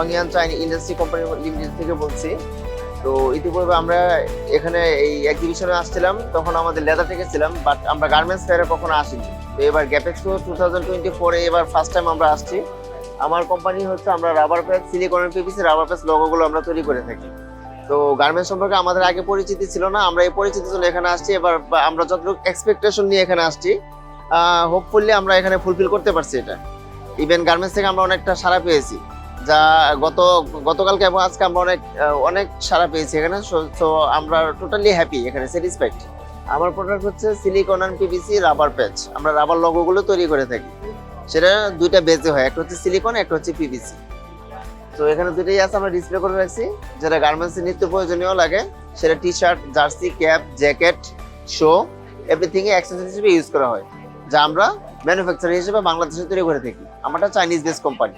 Wang ইয়ান চাইনা industry company limited থেকে বলছি। তো ইতিপূর্বে আমরা এখানে এই এক্সিবিশনে আসছিলাম, তখন আমাদের লেদার থেকে ছিলাম, বাট আমরা গার্মেন্টস ফেয়ারে কখনো আসিনি। তো এবার গ্যাপ এক্সপো 2024 এবার ফার্স্ট টাইম আমরা আসছি। আমার কোম্পানি হচ্ছে আমরা রাবার প্যাচ, সিলিকন পিভিসি রাবার প্যাচ লোগোগুলো আমরা তৈরি করে থাকি। তো গার্মেন্টস সম্পর্কে আমাদের আগে পরিচিতি ছিল না, আমরা এই পরিচিতির জন্য এখানে আসছি। এবার আমরা যতটুকু এক্সপেকটেশন নিয়ে এখানে আসছি, হোপফুলি আমরা এখানে ফুলফিল করতে পারছি। এটা ইভেন গার্মেন্টস থেকে আমরা অনেকটা সাড়া পেয়েছি, যা গতকালকে এবং আজকে আমরা অনেক সাড়া পেয়েছি এখানে। তো আমরা টোটালি হ্যাপি, এখানে স্যাটিসফাইড। আমার প্রোডাক্ট হচ্ছে সিলিকন অ্যান্ড পিভিসি রাবার প্যাচ। আমরা রাবার লোগোগুলো তৈরি করে থাকি, সেটা দুইটা বেজে হয়, একটা হচ্ছে সিলিকন, একটা হচ্ছে পিভিসি। তো এখানে দুইটাই আছে, আমরা ডিসপ্লে করে রাখছি। যেটা গার্মেন্টসে নিত্য প্রয়োজনীয় লাগে, সেটা T shirt, jersey, cap, jacket, show everything এ অ্যাক্সেসরিজ হিসেবে ইউজ করা হয়, যা আমরা ম্যানুফ্যাকচারার হিসেবে বাংলাদেশে তৈরি করে থাকি। আমরা চাইনিজ বেস কোম্পানি।